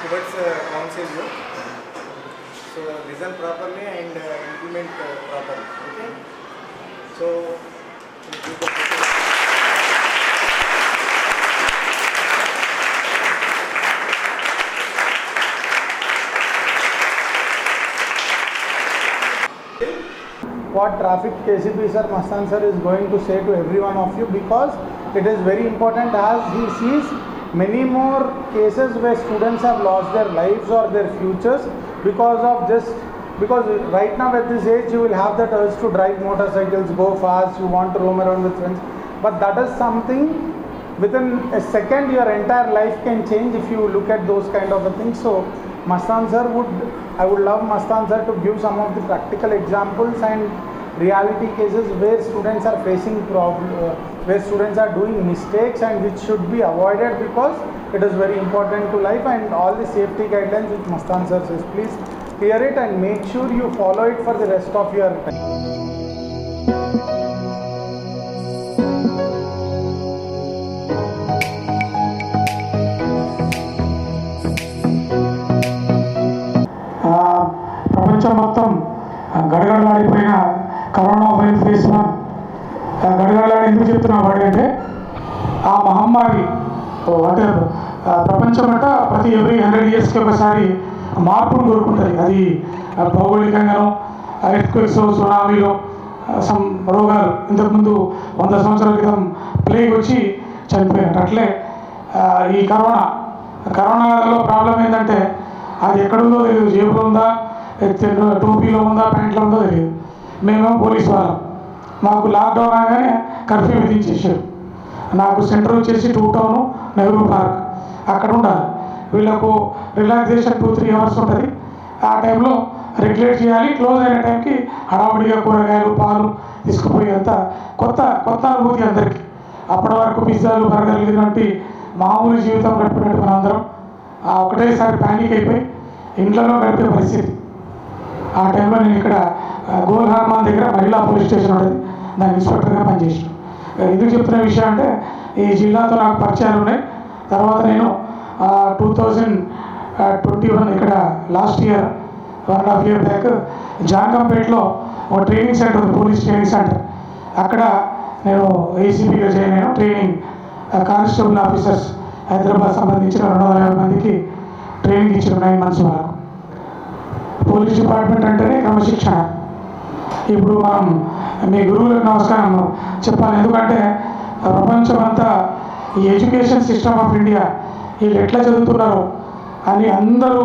towards council you. So listen properly and implement properly. Okay. So we'll do the what traffic KCP sir, Mastan sir is going to say to every one of you, because it is very important as he sees many more cases where students have lost their lives or their futures because of just, because right now at this age you will have that urge to drive motorcycles, go fast, you want to roam around with friends, but that is something within a second your entire life can change if you look at those kind of things. So Mastan sir I would love Mastan sir to give some of the practical examples and reality cases where students are facing where students are doing mistakes and which should be avoided, because it is very important to life, and all the safety guidelines which Mastan sir says. Please hear it and make sure you follow it for the rest of your time. ప్రపంచం మొత్తం గడగడలాడిపోయిన corona virus face 1 గడగడలాడి ఎందుకు చెప్తున్నాం అంటే ఆ మహమ్మారి అంటే ప్రపంచం అంటే ప్రతి ఎవ్రీ 100 yearsకి ఒకసారి మార్పును కోరుకుంటుంది. అది భౌగోళికంగానో ఎర్త్క్వేక్స్, సునామీలో సమ్ రోగాలు ఇంతకుముందు 100 సంవత్సరాల క్రితం ప్లేగ్ వచ్చి చనిపోయారు. అట్లే ఈ కరోనాలో ప్రాబ్లం ఏంటంటే అది ఎక్కడుందో తెలియదు, జేబులో ఉందా, టోపీలో ఉందా, ప్యాంట్లో ఉందో తెలియదు. మేమేమో పోలీసు వాళ్ళం, మాకు లాక్డౌన్ అనగానే కర్ఫ్యూ విధించేసారు. నాకు సెంటర్ వచ్చేసి 2 టౌన్ నెహ్రూ పార్క్, అక్కడ ఉండాలి. వీళ్ళకు రిలాక్సేషన్ 2-3 hours ఉంటుంది. ఆ టైంలో రెగ్యులేట్ చేయాలి. క్లోజ్ అయిన టైంకి హడావుడిగా కూరగాయలు, పాలు తీసుకుపోయేంత కొత్త అనుభూతి అందరికీ. అప్పటి వరకు పిజ్జాలు, బర్గర్లు ఇలాంటి మామూలు జీవితం గడిపినట్టు మనందరం ఒకటేసారి ప్యానిక్ అయిపోయి ఇంట్లోనూ గడిపే పరిస్థితి. ఆ టైంలో నేను ఇక్కడ గోల్ హార్మాన్ దగ్గర మహిళా పోలీస్ స్టేషన్ ఉంటుంది, దాని ఇన్స్పెక్టర్గా పనిచేసాను. ఎందుకు చెప్తున్న విషయం అంటే ఈ జిల్లాతో నాకు పరిచయాలు ఉన్నాయి. తర్వాత నేను 2021 ఇక్కడ లాస్ట్ ఇయర్ 1.5 years బ్యాక్ జాంగంపేటలో ఒక ట్రైనింగ్ సెంటర్ ఉంది, పోలీస్ ట్రైనింగ్ సెంటర్. అక్కడ నేను ఏసీపీగా జాయిన్ అయ్యాను. ట్రైనింగ్ కానిస్టేబుల్ ఆఫీసర్స్ హైదరాబాద్ సంబంధించిన 250 మందికి ట్రైనింగ్ ఇచ్చిన 9 months వరకు. పోలీస్ డిపార్ట్మెంట్ అంటేనే క్రమశిక్షణ. ఇప్పుడు మనం మీ గురువులకు నమస్కారం చెప్పాలి. ఎందుకంటే ప్రపంచం అంతా ఈ ఎడ్యుకేషన్ సిస్టమ్ ఆఫ్ ఇండియా వీళ్ళు ఎట్లా చదువుతున్నారో అని అందరూ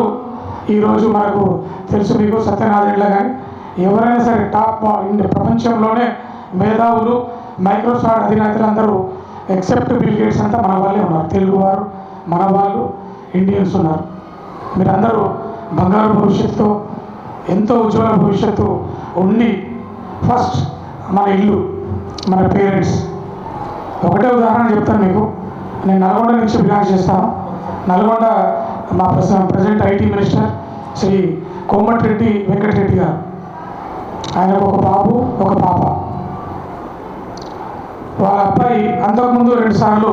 ఈరోజు మనకు తెలుసు. మీకు సత్యనారాయణ కానీ ఎవరైనా సరే టాప్ ప్రపంచంలోనే మేధావులు, మైక్రోసాఫ్ట్ అధినేతలు అందరూ ఎక్సెప్ట్ బిల్ గేట్స్ అంతా మన వాళ్ళే ఉన్నారు. తెలుగువారు, మన వాళ్ళు, ఇండియన్స్ ఉన్నారు. మీరందరూ బంగారు భవిష్యత్తుతో, ఎంతో ఉజ్వల భవిష్యత్తు ఉండి ఫస్ట్ మన ఇల్లు, మన పేరెంట్స్. ఒకటే ఉదాహరణ చెప్తాను మీకు. నేను నల్గొండ నుంచి బిలాంగ్ చేస్తాను. నల్గొండ మా present IT minister Shri Komatireddy Venkatreddy garu, ఆయనకు ఒక బాబు, ఒక పాప. వాళ్ళ అబ్బాయి అంతకుముందు 2 సార్లు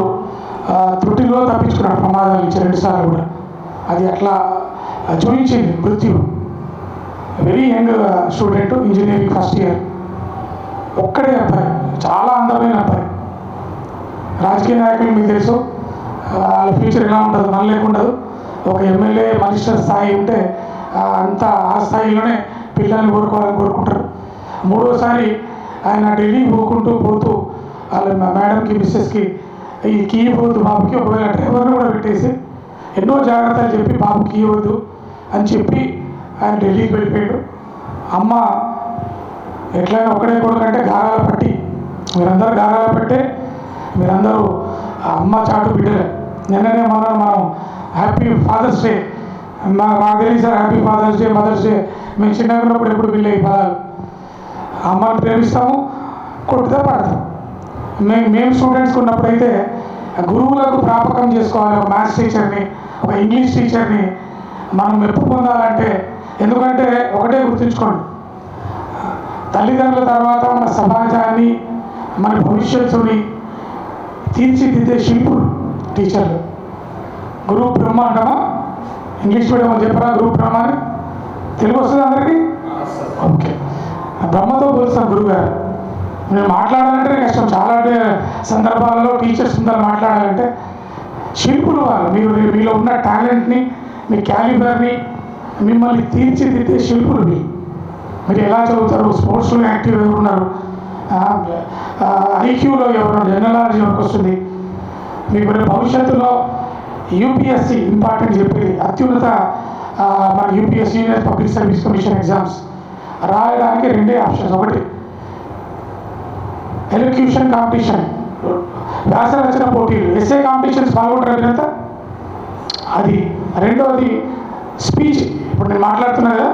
త్రుటిలో తప్పించుకున్నాడు, ప్రమాదాలు ఇచ్చి 2 సార్లు కూడా. అది అట్లా చూపించింది మృత్యు. Very young student, engineering first year. ఒక్కడే అబ్బాయి, చాలా అందమైన అబ్బాయి. రాజకీయ నాయకులు మీకు తెలుసు, వాళ్ళ ఫ్యూచర్ ఎలా ఉండదు, మన లేకుండదు. ఒక ఎమ్మెల్యే, మినిస్టర్ స్థాయి ఉంటే అంత ఆ స్థాయిలోనే పిల్లల్ని కోరుకుంటారు. 3వసారి ఆయన ఢిల్లీ పోతూ వాళ్ళ మేడంకి, మిస్సెస్కి ఈ కీ ఇవ్వద్దు బాబుకి, ఒకవేళ డ్రైవర్ని కూడా పెట్టేసి ఎన్నో జాగ్రత్తలు చెప్పి బాబుకి ఇవ్వద్దు అని చెప్పి ఆయన ఢిల్లీకి వెళ్ళిపోయాడు. అమ్మ ఎట్లయినా ఒకడే కొడుకంటే గారాల పట్టి, మీరందరూ గారాల పట్టే, మీరందరూ అమ్మ చాటు బిడ్డలే. నిన్ననే మనం హ్యాపీ ఫాదర్స్ డే, మాకు తెలియదు sir, happy Father's Day, Mother's Day. మేము చిన్నగా ఉన్నప్పుడు ఎప్పుడు పిల్లలు ఈ పదాలు. అమ్మని ప్రేమిస్తాము, కొడుకుతో పడతాం. మేము స్టూడెంట్స్కి ఉన్నప్పుడైతే గురువులకు ప్రాపకం చేసుకోవాలి. ఒక మ్యాథ్స్ టీచర్ని, ఒక ఇంగ్లీష్ టీచర్ని మనం మెప్పు పొందాలంటే, ఎందుకంటే ఒకటే గుర్తుంచుకోండి, తల్లిదండ్రుల తర్వాత మన సమాజాన్ని, మన భవిష్యత్తుని తీర్చిదిద్దే శిల్పులు టీచర్లు. గురువు బ్రహ్మ అంటామా, ఇంగ్లీష్ మీడియం చెప్పరా గ్రూప్ బ్రహ్మ అని? తెలుగు వస్తుంది అందరికీ? ఓకే. బ్రహ్మతో పోలుస్తాను గురువు గారు. నేను మాట్లాడాలంటే కష్టం. చాలా సందర్భాలలో టీచర్స్ ముందర మాట్లాడాలంటే శిల్పులు వాళ్ళు. మీలో ఉన్న టాలెంట్ని, మీ క్యాలిబర్ని, మిమ్మల్ని తీర్చిదిద్దే శిల్పులు మీరు ఎలా చదువుతారు, స్పోర్ట్స్లో యాక్టివ్ ఎవరు ఉన్నారు, ఐక్యూలో ఎవరు, జనరల్ నాలెడ్జ్ ఎవరికి వస్తుంది, మీకు భవిష్యత్తులో యూపీఎస్సి ఇంపార్టెంట్ చెప్పేది అత్యున్నత మన UPSC union public service commission exams రాయడానికి రెండే ఆప్షన్స్. ఒకటి ఎలక్యూషన్ కాంపిటీషన్, వ్యాస రచన పోటీలు, ఎస్ఏ కాంపిటీషన్స్ పాల్గొంటారు మీరంతా. అది రెండవది స్పీచ్. ఇప్పుడు నేను మాట్లాడుతున్నా కదా,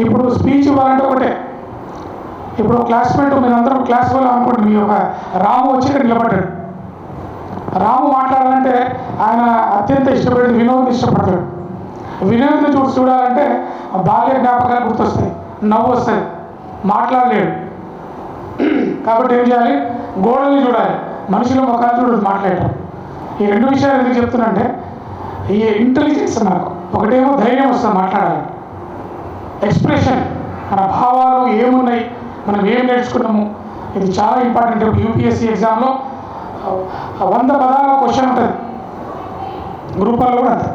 ఇప్పుడు స్పీచ్ ఇవ్వాలంటే ఒకటే. ఇప్పుడు క్లాస్మేట్ మీరందరూ క్లాస్ వాళ్ళు అనుకోండి, మీ ఒక రాము వచ్చి ఇక్కడ నిలబడ్డాడు. రాము మాట్లాడాలంటే ఆయన అత్యంత ఇష్టపడేది వినోద్ని ఇష్టపడతాడు. వినోద్ని చూడాలంటే బాల్య జ్ఞాపకాలు గుర్తొస్తాయి, నవ్వు వస్తాయి, మాట్లాడలేడు. కాబట్టి ఏం చేయాలి? గోడల్ని చూడాలి, మనుషుల ముఖాలు చూడదు మాట్లాడటం. ఈ రెండు విషయాలు ఎందుకు చెప్తున్నా, ఈ ఇంటెలిజెన్స్ నాకు ఒకటేమో ధైర్యం వస్తుంది మాట్లాడాలి, ఎక్స్ప్రెషన్, మన భావాలు ఏమున్నాయి, మనం ఏం నేర్చుకున్నాము, ఇది చాలా ఇంపార్టెంట్. యూపీఎస్సీ ఎగ్జామ్లో 100 పదాల క్వశ్చన్ ఉంటుంది. గ్రూప్ వన్లో కూడా అంతే.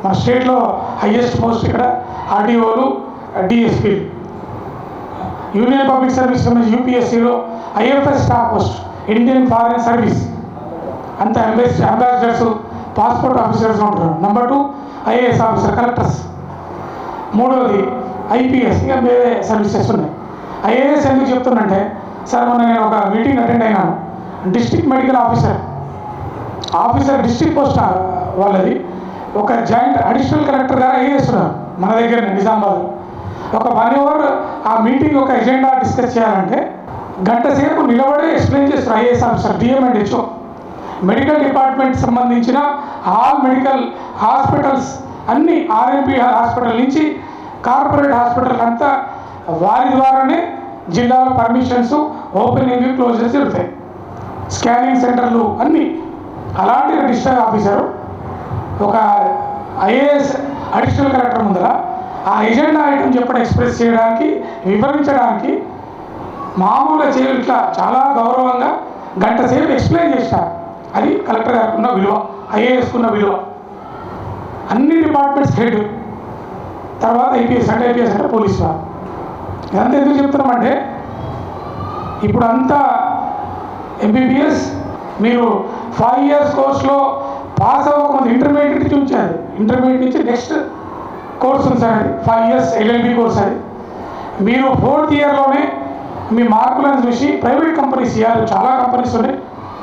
మన స్టేట్లో హైయెస్ట్ పోస్ట్ ఇక్కడ ఆర్డీఓలు, డిఎస్పీలు. యూనియన్ పబ్లిక్ సర్వీస్ యూపీఎస్సీలో IFS staff post, Indian foreign service, అంత అంబాసిడర్స్, పాస్పోర్ట్ ఆఫీసర్స్ ఉంటారు. Number 2 IAS officer, collectors. మూడవది ఐపీఎస్, ఇంకా వేరే సర్వీసెస్ ఉన్నాయి. ఐఏఎస్ ఎందుకు చెప్తున్నంటే, సార్ మొన్న నేను ఒక మీటింగ్ అటెండ్ అయినాను. District medical officer district post వాళ్ళది. ఒక జాయింట్ అడిషనల్ కలెక్టర్ గారు ఐఏఎస్ ఉన్నారు మన దగ్గర నిజామాబాద్. ఒక 1 అవర్ ఆ మీటింగ్ ఒక ఎజెండా డిస్కస్ చేయాలంటే గంట సేపు నిలబడి ఎక్స్ప్లెయిన్ చేస్తారు IAS officer. DM and HO medical department సంబంధించిన ఆల్ మెడికల్ హాస్పిటల్స్ అన్ని, ఆర్ఎంపీ హాస్పిటల్ నుంచి కార్పొరేట్ హాస్పిటల్ అంతా వారి ద్వారానే జిల్లాలో పర్మిషన్స్, ఓపెనింగ్, క్లోజర్స్ జరుగుతాయి, స్కానింగ్ సెంటర్లు అన్నీ. అలాంటి డిస్ట్రిక్ట్ ఆఫీసరు ఒక ఐఏఎస్ అడిషనల్ కలెక్టర్ ముందర ఆ ఎజెండా ఐటమ్ చెప్పడం, ఎక్స్ప్రెస్ చేయడానికి, వివరించడానికి మామూలుగా చేయరు. ఇట్లా చాలా గౌరవంగా గంట సేపు ఎక్స్ప్లెయిన్ చేస్తారు. అది కలెక్టర్ గారికి ఉన్న విలువ, ఐఏఎస్కున్న విలువ. అన్ని డిపార్ట్మెంట్స్ హెడ్, తర్వాత ఐపీఎస్ అంటే ఐపీఎస్ అంటే పోలీసు వారు. ఇదంతా ఎందుకు చెప్తున్నామంటే, ఇప్పుడు అంతా ఎంబీబీఎస్ మీరు 5 years కోర్స్లో పాస్ అవ్వకముందు ఇంటర్మీడియట్ నుంచి ఉంచారు. ఇంటర్మీడియట్ నుంచి నెక్స్ట్ కోర్స్ ఉంది సార్, అది 5 years ఎల్ఎల్బి కోర్స్. అది మీరు 4th yearలోనే మీ మార్కులను చూసి ప్రైవేట్ కంపెనీస్ ఇవ్వాలి. చాలా కంపెనీస్ ఉన్నాయి,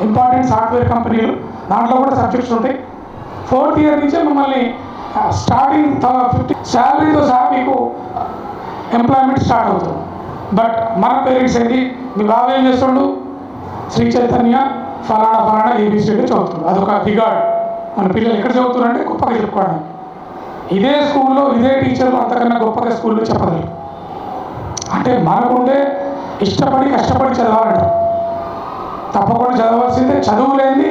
ఇంపార్టెంట్ సాఫ్ట్వేర్ కంపెనీలు, దాంట్లో కూడా సబ్జెక్ట్స్ ఉంటాయి. 4th year నుంచే మిమ్మల్ని స్టార్టింగ్ 50 శాలరీతో సహా మీకు ఎంప్లాయ్మెంట్ స్టార్ట్ అవుతుంది. బట్ మన పేరెంట్స్ ఏంటి, మీ బాబు ఏం చేస్తుండు, శ్రీ చైతన్య ఫలానా ఏబిసిడి చదువుతుంది. అదొక రిగార్డ్. మన పిల్లలు ఎక్కడ చదువుతున్నారంటే గొప్పగా చెప్పుకోవడానికి. ఇదే స్కూల్లో ఇదే టీచర్లు అంతకన్నా గొప్పగా స్కూల్లో చెప్పగలరు. అంటే మనకుండే ఇష్టపడి కష్టపడి చదవాలంటారు. తప్పకుండా చదవాల్సిందే. చదువు లేని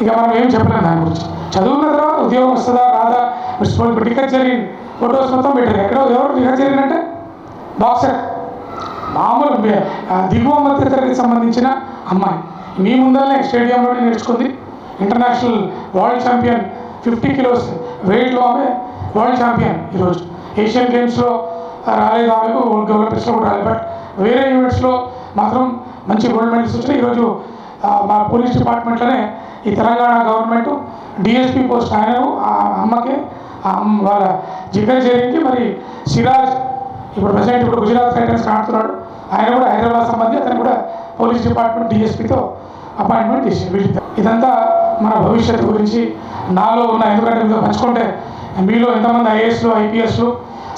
ఇక మనం ఏం చెప్పలేము దాని గురించి. చదువున్న తర్వాత ఉద్యోగం వస్తుందా రాదా, ఇప్పుడు టికెట్ జరిగింది, ఫొటోస్ మొత్తం పెట్టారు. ఎక్కడో ఎవరు టికెట్ జరిగిందంటే బాక్సర్, మామూలు దిగువ మధ్య తరగతికి సంబంధించిన అమ్మాయి మీ ముందరనే స్టేడియంలోనే నేర్చుకుంది. ఇంటర్నేషనల్ వరల్డ్ ఛాంపియన్, 50 kilos వెయిట్లో ఆమె వరల్డ్ ఛాంపియన్. ఈరోజు ఏషియన్ గేమ్స్లో రాలేదు ఆమెకు, ఒలింపిక్స్లో కూడా రాలేదు. బట్ వేరే ఈవెంట్స్లో మాత్రం మంచి గోల్డ్ మెడల్స్ వచ్చినాయి. ఈరోజు మా పోలీస్ డిపార్ట్మెంట్లోనే ఈ తెలంగాణ గవర్నమెంట్ డిఎస్పీ పోస్ట్ ఆయనను ఆ అమ్మకి వాళ్ళ జిగ్గర్ చేరికి మరి సిరాజ్ ఇప్పుడు ప్రజెంట్ ఇప్పుడు గుజరాత్ టైటన్స్ ఆడుతున్నాడు. ఆయన కూడా హైదరాబాద్ సంబంధి, అతను కూడా పోలీస్ డిపార్ట్మెంట్ డిఎస్పీతో అపాయింట్మెంట్ చేశారు. ఇదంతా మన భవిష్యత్తు గురించి నాలో ఉన్న, ఎందుకంటే మీతో పంచుకుంటే మీలో ఎంతమంది ఐఏఎస్లు, ఐపీఎస్లు,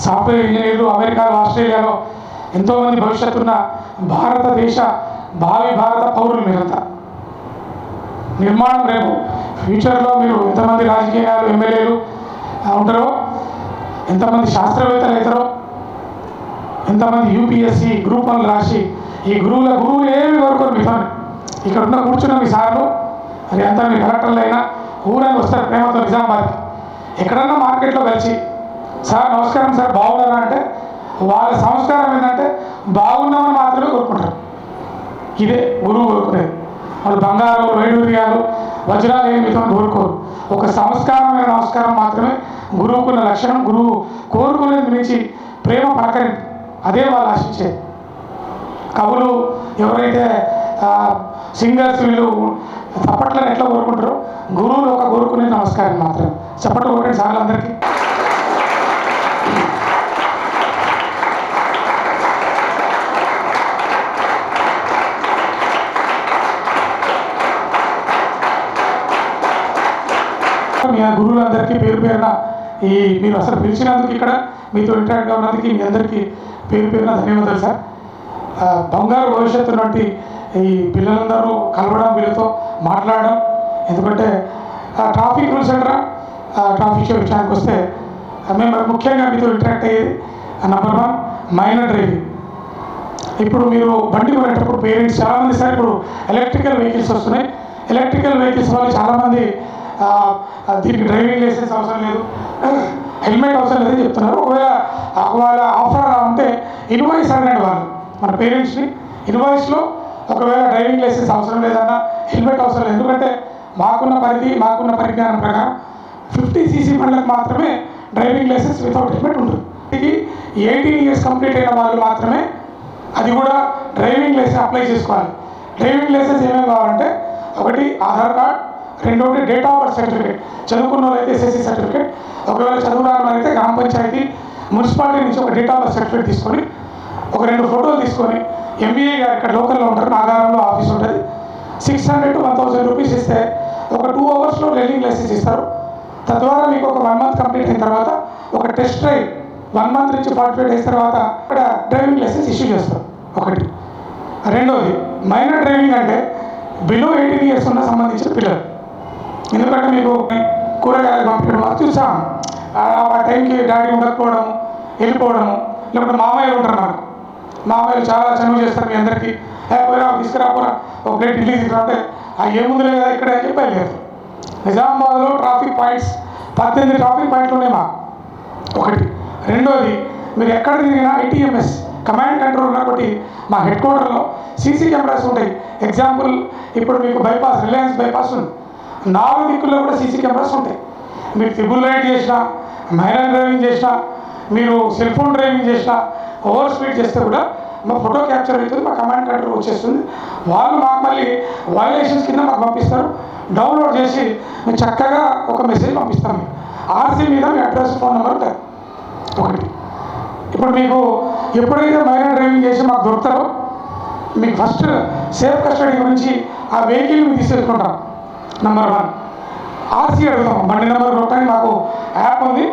సాఫ్ట్వేర్ ఇంజనీర్లు, అమెరికాలో, ఆస్ట్రేలియాలో ఎంతోమంది భవిష్యత్తు ఉన్న భారతదేశ భావి భారత పౌరులు మీరంతా. నిర్మాణం రేపు ఫ్యూచర్లో మీరు ఎంతమంది రాజకీయాలు, ఎమ్మెల్యేలు ఉంటారో, ఎంతమంది శాస్త్రవేత్తలు అవుతారో, ఎంతమంది యూపీఎస్సీ గ్రూప్ 1 రాసి ఈ గురువులు ఏమి కోరుకోరు. మీ పని ఇక్కడ ఉన్న కూర్చున్న మీ సార్లు అది అంతా మీ కలెక్టర్లు అయినా ఊరని వస్తారు ప్రేమతో నిజామాబాద్కి. ఎక్కడన్నా మార్కెట్లో కలిసి సార్ నమస్కారం సార్ బాగున్నారా అంటే వాళ్ళ సంస్కారం ఏంటంటే బాగున్నామని మాత్రమే కోరుకుంటారు. ఇదే గురువు కోరుకునేది. వాళ్ళు బంగారం వైడూర్యాలు వజ్రాలు ఏమి కోరుకోరు. ఒక సంస్కారమైన నమస్కారం మాత్రమే గురువుకున్న లక్షణం. గురువు కోరుకునేది గురించి ప్రేమ పలకరింపు, అదే వాళ్ళు ఆశించేది. కవులు ఎవరైతే సింగర్స్ వీళ్ళు చప్పట్లను ఎట్లా కోరుకుంటారో గురువులు ఒక కోరుకునే నమస్కారం మాత్రం. చప్పట్లు కొట్టండి సార్లు అందరికీ. మీ గురువులందరికీ పేరు పేరున ఈ మీరు అసలు పిలిచినందుకు ఇక్కడ మీతో ఇంటరాక్ట్గా ఉన్నందుకు మీ అందరికీ పేరు పేరున ధన్యవాదాలు సార్. బంగారు భవిష్యత్తు నుండి ఈ పిల్లలందరూ కలవడం, వీళ్ళతో మాట్లాడడం. ఎందుకంటే ట్రాఫిక్ రూల్స్ అంటారా, ట్రాఫిక్ విషయానికి వస్తే మేము ముఖ్యంగా మీతో ఇంటరాక్ట్ అయ్యేది నెంబర్ 1 మైనర్ డ్రైవింగ్. ఇప్పుడు మీరు బండి కొనేటప్పుడు పేరెంట్స్ చాలామంది సార్ ఇప్పుడు ఎలక్ట్రికల్ వెహికల్స్ వస్తున్నాయి. ఎలక్ట్రికల్ వెహికల్స్ వాళ్ళు చాలామంది దీనికి డ్రైవింగ్ లైసెన్స్ అవసరం లేదు, హెల్మెట్ అవసరం లేదని చెప్తున్నారు. ఒకవేళ ఆఫర్ ఉంటే ఇన్వాయిస్ అడగండి వాళ్ళు మన పేరెంట్స్ని. ఇన్వాయిస్లో ఒకవేళ డ్రైవింగ్ లైసెన్స్ అవసరం లేదన్నా హెల్మెట్ అవసరం లేదు. ఎందుకంటే మాకున్న పరిజ్ఞానం ప్రకారం 50cc బండ్లకు మాత్రమే డ్రైవింగ్ లైసెన్స్ వితౌట్ హెల్మెట్ ఉంటుంది. 18 years కంప్లీట్ అయిన వాళ్ళు మాత్రమే అది కూడా డ్రైవింగ్ లైసెన్స్ అప్లై చేసుకోవాలి. డ్రైవింగ్ లైసెన్స్ ఏమేమి కావాలంటే ఒకటి ఆధార్ కార్డ్, రెండోది డేట్ ఆఫ్ బర్త్ సర్టిఫికేట్. చదువుకున్న వాళ్ళు అయితే SSC సర్టిఫికేట్, ఒకవేళ చదువురాని అయితే గ్రామ పంచాయతీ మున్సిపాలిటీ నుంచి ఒక డేట్ ఆఫ్ బర్త్ సర్టిఫికేట్ తీసుకొని ఒక 2 ఫోటోలు తీసుకొని MBA గారు ఇక్కడ లోకల్లో ఉంటారు, నాగారంలో ఆఫీస్ ఉంటుంది. 600 to 1000 రూపీస్ ఇస్తే ఒక 2 hours డ్రైవింగ్ లైసెన్స్ ఇస్తారు. తద్వారా మీకు ఒక 1 month కంప్లీట్ అయిన తర్వాత ఒక టెస్ట్ డ్రైవ్ 1 month నుంచి 45 days తర్వాత ఇక్కడ డ్రైవింగ్ లైసెన్స్ ఇష్యూ చేస్తారు. ఒకటి. రెండోది మైనర్ డ్రైవింగ్ అంటే బిలో 18 years ఉన్న సంబంధించిన పిల్లలు. ఎందుకంటే మీకు కూరగాయలు పంపించడం చూసాం, ఆ టైంకి డాడీ ఉండకపోవడం, వెళ్ళిపోవడము, లేకపోతే మామయ్యలు ఉంటారు. మామయ్యలు చాలా చనువు చేస్తారు మీ అందరికీ. పోయినా తీసుకురాపోరా ఒక ప్లేట్ ఇడ్లీ తీసుకురాంటే ఏముంది లేదా ఇక్కడ అని చెప్పి వెళ్ళారు. నిజామాబాద్లో ట్రాఫిక్ పాయింట్స్ 18 ట్రాఫిక్ పాయింట్లు ఉన్నాయి మాకు. ఒకటి. రెండోది మీరు ఎక్కడ తిరిగినా ITMS కమాండ్ కంట్రోల్ ఉన్నప్పటి మా హెడ్ క్వార్టర్లో CC కెమెరాస్ ఉంటాయి. ఎగ్జాంపుల్ ఇప్పుడు మీకు బైపాస్, రిలయన్స్ బైపాస్ ఉంది, 4 దిక్కుల్లో కూడా CC కెమెరాస్ ఉంటాయి. మీరు ట్రిపుల్ రైడ్ చేసినా, మైనర్ డ్రైవింగ్ చేసినా, మీరు సెల్ ఫోన్ డ్రైవింగ్ చేసినా, ఓవర్ స్పీడ్ చేస్తే కూడా మా ఫోటో క్యాప్చర్ అవుతుంది, మా కమాండ్ కంట్రోల్ వచ్చేస్తుంది. వాళ్ళు మాకు మళ్ళీ వైలేషన్స్ కింద మాకు పంపిస్తారు. డౌన్లోడ్ చేసి మేము చక్కగా ఒక మెసేజ్ పంపిస్తాం. మీకు RC మీద మీ అడ్రస్, ఫోన్ నెంబర్ ఉంటుంది. ఒకటి. ఇప్పుడు మీకు ఎప్పుడైతే మైనర్ డ్రైవింగ్ చేసి మాకు దొరుకుతారో మీకు ఫస్ట్ సేఫ్ కస్టడీ గురించి ఆ వెహికల్ మేము తీసుకెళ్ళుకుంటాం. నెంబర్ 1 RC అడుగుతాం. బండి నెంబర్ కొట్టడానికి మాకు యాప్ ఉంది.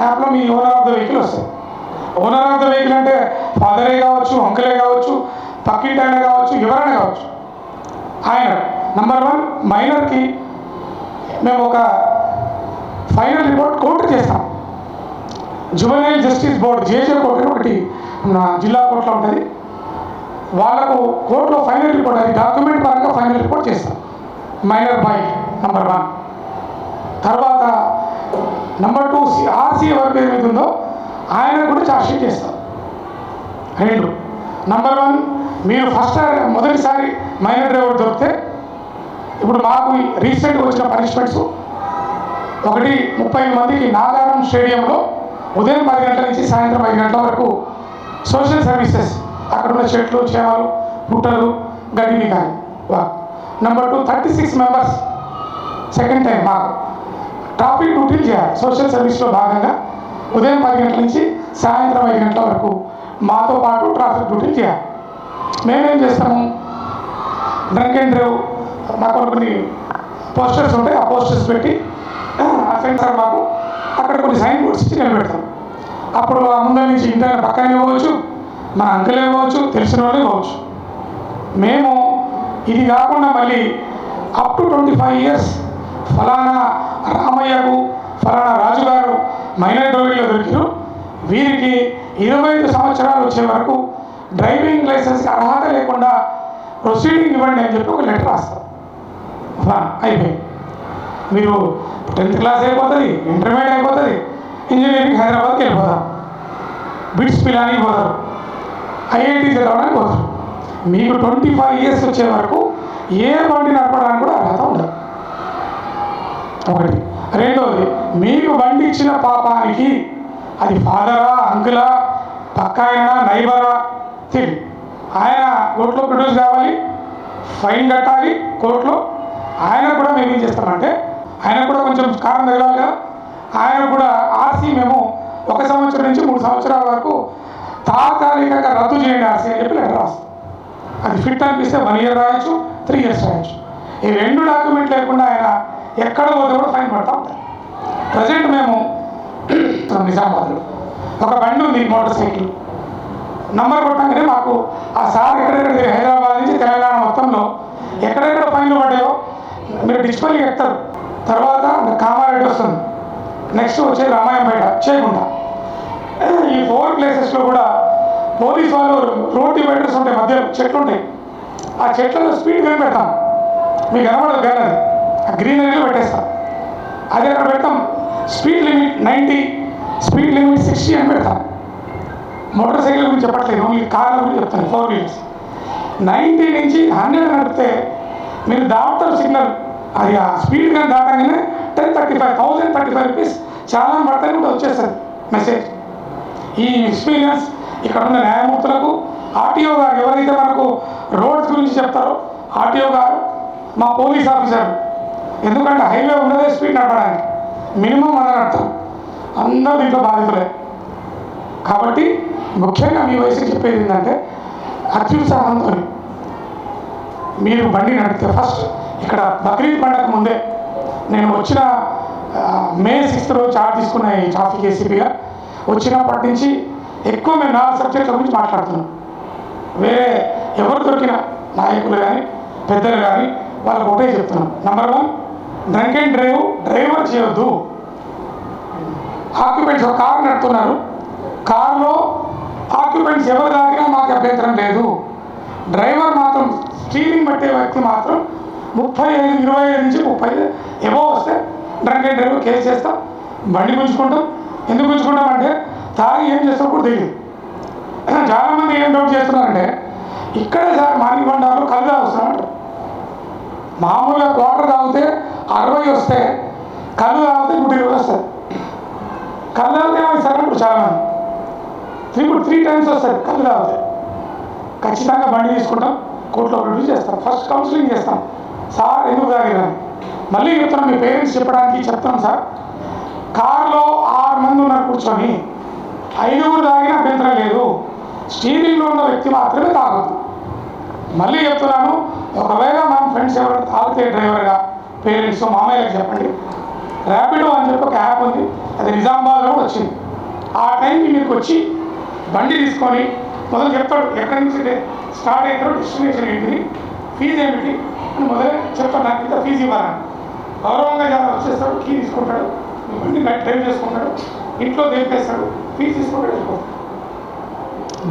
యాప్లో మీ ఓనర్ ఆఫ్ ద వెహికల్ వస్తుంది. ఓనర్ ఆఫ్ ద వెహికల్ అంటే ఫాదరే కావచ్చు, అంకులే కావచ్చు, పక్కింటి ఆయన కావచ్చు, ఎవరైనా కావచ్చు. ఆయన నెంబర్ 1 మైనర్కి మేము ఒక ఫైనల్ రిపోర్ట్ కోర్టు చేస్తాం. Juvenile justice board JJ court ఒకటి జిల్లా కోర్టులో ఉంటుంది. వాళ్ళకు కోర్టులో ఫైనల్ రిపోర్ట్, అది డాక్యుమెంట్ పరంగా ఫైనల్ రిపోర్ట్ చేస్తాం. Minor boy number 1. తర్వాత నెంబర్ 2 RC ఎవరి పేరు మీద ఉందో ఆయన కూడా ఛార్జ్షీట్ చేస్తాం. 2. నెంబర్ 1 మీరు మొదటిసారి మైనర్ డ్రైవర్ దొరికితే ఇప్పుడు మాకు రీసెంట్గా వచ్చిన పనిష్మెంట్స్ ఒకటి 30 మందికి నాగారం స్టేడియంలో ఉదయం 10 గంటల నుంచి సాయంత్రం 5 గంటల వరకు సోషల్ సర్వీసెస్, అక్కడ ఉన్న చెట్లు, చేమలు, పుట్టలు, గడ్డిని కానీ. నెంబర్ 2 36 మెంబర్స్ సెకండ్ టైం మాకు ట్రాఫిక్ డ్యూటీలు చేయాలి. సోషల్ సర్వీస్లో భాగంగా ఉదయం 10 గంటల నుంచి సాయంత్రం 5 గంటల వరకు మాతో పాటు ట్రాఫిక్ డ్యూటీలు చేయాలి. మేమేం చేస్తాము, డ్రంక్ అండ్ డ్రైవ్ మాకు కొన్ని పోస్టర్స్ ఉంటాయి. ఆ పోస్టర్స్ పెట్టి సార్ మాకు అక్కడ కొన్ని సైన్ బోర్డ్స్ ఇచ్చి నిలబెడతాం. అప్పుడు ఆ ముందర నుంచి ఇంటి పక్కనే ఇవ్వచ్చు, మన అంకులే ఇవ్వచ్చు, తెలిసిన వాళ్ళు ఇవ్వచ్చు. మేము ఇది కాకుండా మళ్ళీ అప్ టు 25 years ఫలానా రామయ్యకు, ఫలానా రాజుగారు మైనర్ డ్రైవింగ్లో దొరికారు, వీరికి 25 సంవత్సరాలు వచ్చే వరకు డ్రైవింగ్ లైసెన్స్కి అర్హత లేకుండా ప్రొసీడింగ్ ఇవ్వండి అని చెప్పి ఒక లెటర్ రాస్తాం. అయిపోయింది. మీరు 10th క్లాస్ అయిపోతుంది, ఇంటర్మీడియట్ అయిపోతుంది, ఇంజనీరింగ్ హైదరాబాద్కి వెళ్ళిపోతారు, బిట్స్ పిలానికి పోతారు, ఐఐటి చదవడానికి పోతారు. మీకు 25 years వచ్చే వరకు ఏ బండి నడపడానికి కూడా అర్హత ఉండదు. ఒకటి. రెండవది, మీకు బండి ఇచ్చిన పాపానికి అది ఫాదరా, అంకులా, పక్క ఆయన, నైబరా తెలియదు. ఆయన కోర్టులో ప్రొడ్యూస్ కావాలి, ఫైన్ కట్టాలి కోర్టులో. ఆయన కూడా మేము ఏం చేస్తామంటే ఆయన కూడా కొంచెం కారణం తగలాలి కదా. ఆయన కూడా ఆర్సీ మేము 1 సంవత్సరం నుంచి 3 సంవత్సరాల వరకు తాత్కాలికంగా రద్దు చేయండి ఆర్సీ అని చెప్పి లెటర్ రాస్తాం. అది ఫిట్ అనిపిస్తే 1 year రాయొచ్చు, 3 years రాయొచ్చు. ఈ 2 డాక్యుమెంట్ లేకుండా ఆయన ఎక్కడ పోతే కూడా ఫైన్ పడతా ఉంటారు. ప్రజెంట్ మేము నిజామాబాద్లో ఒక బండి ఉంది, మోటార్ సైకిల్. నంబర్ కొట్టగానే మాకు ఆ సార్ ఎక్కడెక్కడ హైదరాబాద్ నుంచి తెలంగాణ మొత్తంలో ఎక్కడెక్కడ ఫైన్లు పడ్డాయో మీరు డిస్ప్లే ఎత్తారు. తర్వాత కామారెడ్డి వస్తుంది, నెక్స్ట్ వచ్చేది రామాయంపేట, చేయకుండా ఈ 4 places కూడా పోలీస్ వాళ్ళు రోడ్ డివైడర్స్ ఉంటాయి, మధ్యలో చెట్లు ఉంటాయి. ఆ చెట్లలో స్పీడ్ గన్ పెడతాం, మీకు కనబడదు కానీ అది ఆ గ్రీనరీలో పెట్టేస్తాం. అది అక్కడ పెడతాం. స్పీడ్ లిమిట్ 90, స్పీడ్ లిమిట్ 60 అని పెడతాం. మోటార్ సైకిల్ గురించి చెప్పట్లేదు, ఓన్లీ కార్ల గురించి చెప్తాను. 4 wheels 90 నుంచి 100 నడిపితే మీరు దాటుతారు సిగ్నల్. అది ఆ స్పీడ్ కానీ దాటగానే 1035 రూపీస్ చాలా పడతాయి కూడా వచ్చేస్తుంది మెసేజ్. ఈ ఎక్స్పీరియన్స్ ఇక్కడ ఉన్న న్యాయమూర్తులకు, ఆర్టీఓ గారు ఎవరైతే మనకు రోడ్స్ గురించి చెప్తారో ఆర్టీఓ గారు, మా పోలీస్ ఆఫీసర్, ఎందుకంటే హైవే ఉన్నదే స్పీడ్ నడపడానికి, మినిమం 100 నడతారు. అందరూ దీంట్లో బాధితులే. కాబట్టి ముఖ్యంగా మీ వయసుకి చెప్పేది ఏంటంటే అత్యుత్సాహంతో మీరు బండి నడిపితే ఫస్ట్ ఇక్కడ బక్రీద్ పండగ ముందే నేను వచ్చిన May 6th రోజు చార్జ్ తీసుకున్న ఈ ట్రాఫిక్ ఏసీపీగా వచ్చినప్పటి నుంచి ఎక్కువ మేము 4 సబ్జెక్టుల గురించి మాట్లాడుతున్నాం. వేరే ఎవరు దొరికిన నాయకులు కానీ పెద్దలు కానీ వాళ్ళకి ఒకటే చెప్తున్నాం. నెంబర్ 1, డ్రంక్ అండ్ డ్రైవర్ చేయొద్దు. ఆక్యుపెంట్స్ ఒక కారు నడుపుతున్నారు, కారులో ఆక్యుపెంట్స్ ఎవరు దాకా మాకు అభ్యంతరం లేదు. డ్రైవర్ మాత్రం స్టీరింగ్ పట్టే వ్యక్తి మాత్రం 35, 25 నుంచి 30 ఎవో వస్తే డ్రంక్ అండ్ డ్రైవర్ కేసు చేస్తాం, బండి గుంజుకుంటాం. ఎందుకు గుంజుకుంటామంటే తాగి ఏం చేస్తాం కూడా తెలియదు. చాలామంది ఏం డౌట్ చేస్తున్నారంటే ఇక్కడే సార్ మానికొండలో కళ్ళు తాగుతున్నామంటారు. మామూలుగా క్వార్టర్ తాగితే 60 వస్తే కళ్ళు తాగితే 120 వస్తుంది. కళ్ళు తాగితే ఏమైంది సార్ ఇప్పుడు చాలామంది 3 times వస్తుంది కళ్ళు తాగితే. ఖచ్చితంగా బండి తీసుకుంటాం, కోర్టులో ప్రొడ్యూస్ చేస్తాం, ఫస్ట్ కౌన్సిలింగ్ చేస్తాం. సార్ ఎందుకు తాగినాను మళ్ళీ చెప్తున్నాం, మీ పేరెంట్స్ చెప్పడానికి చెప్తాం. సార్ కారులో 6 మంది ఉన్నారు కూర్చొని, 5 తాగినా అభ్యంతరం లేదు, స్టీరింగ్లో ఉన్న వ్యక్తి మాత్రమే తాగొద్దు. మళ్ళీ చెప్తున్నాను, ఒకవేళ మన ఫ్రెండ్స్ ఎవరైనా తాగితే డ్రైవర్గా పేరెంట్స్ మామయ్యకి చెప్పండి. ర్యాపిడో అని చెప్పి ఒక యాప్ ఉంది, అది నిజామాబాద్లో కూడా వచ్చింది. ఆ టైంకి మీకు వచ్చి బండి తీసుకొని మొదలు చెప్తాడు, ఎక్కడి నుంచి స్టార్ట్ అవుతారో, డెస్టినేషన్ ఏంటి, ఫీజు ఏమిటి అని మొదలే చెప్తాడు. నాకు ఇంత ఫీజు ఇవ్వాలని గౌరవంగా వచ్చేస్తాడు, కీ తీసుకుంటాడు, బండి డ్రైవ్ చేసుకుంటాడు, ఇంట్లో దింపేస్తాడు, ఫీజు తీసుకుంటాడు, వెళ్ళిపోతాడు.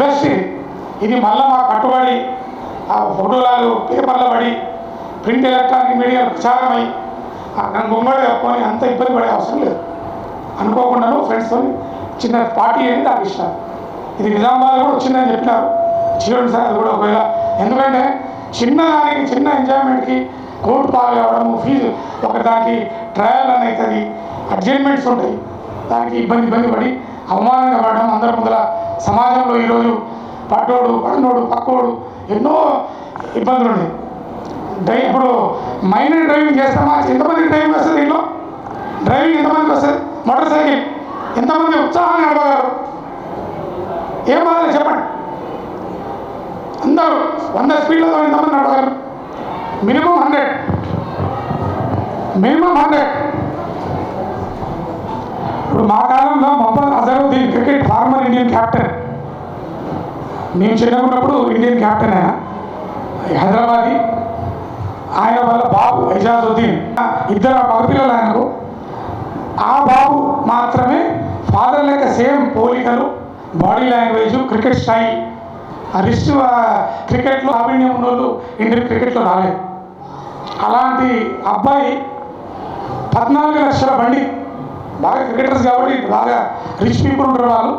బెస్ట్ ఇది. మళ్ళీ మా కట్టుబడి ఆ ఫోటోలు పేపర్లో పడి ప్రింట్ ఎలక్ట్రానిక్ మీడియా ప్రచారమై గుమ్మడి కొని అంత ఇబ్బంది పడే అవసరం లేదు. అనుకోకుండాను ఫ్రెండ్స్తో చిన్న పార్టీ అనేది నాకు ఇష్టం. ఇది నిజామాబాద్ కూడా వచ్చిందని చెప్పినారు, చూడండి సార్ అది కూడా ఒకవేళ. ఎందుకంటే చిన్నదానికి, చిన్న ఎంజాయ్మెంట్కి కోర్టు పాలు కావడము, ఫీజు దానికి ట్రయల్ అని అవుతుంది, అడ్జస్ట్మెంట్స్ ఉంటాయి, దానికి ఇబ్బంది పడి అవమానంగా పడడం అందరి ముందర సమాజంలో ఈరోజు పట్టోడు, పడినోడు, పక్కోడు ఎన్నో ఇబ్బందులు ఉన్నాయి. ఇప్పుడు మైనర్ డ్రైవింగ్ చేస్తామా, ఎంతమందికి డ్రైవింగ్ వస్తుంది, దీంట్లో డ్రైవింగ్ ఎంతమందికి వస్తుంది, మోటార్ సైకిల్ ఎంతమంది ఉత్సాహంగా నడపగలరు, ఏం బాధలు చెప్పండి. అందరూ 100 స్పీడ్లో ఎంతమంది నడపగలరు, మినిమం 100. ఇప్పుడు మా కాలంలో Mohammed Azharuddin cricket former Indian captain, మేము చిన్నకున్నప్పుడు ఇండియన్ క్యాప్టెన్ ఆయన, హైదరాబాదీ. ఆయన వల్ల బాబు ఎజాజుద్దీన్, 2 మగపిల్లలు ఆయనకు. ఆ బాబు మాత్రమే ఫాదర్ లేక సేమ్ పోలికలు, body language, cricket style, wrist క్రికెట్లో ప్రావీణ్యం ఉన్న వాళ్ళు ఇండియన్ క్రికెట్లో రాలేదు. అలాంటి అబ్బాయి 14 లక్షల బండి బాగా క్రికెటర్స్ కాబట్టి బాగా రిచ్ పీపుల్ ఉంటారు వాళ్ళు.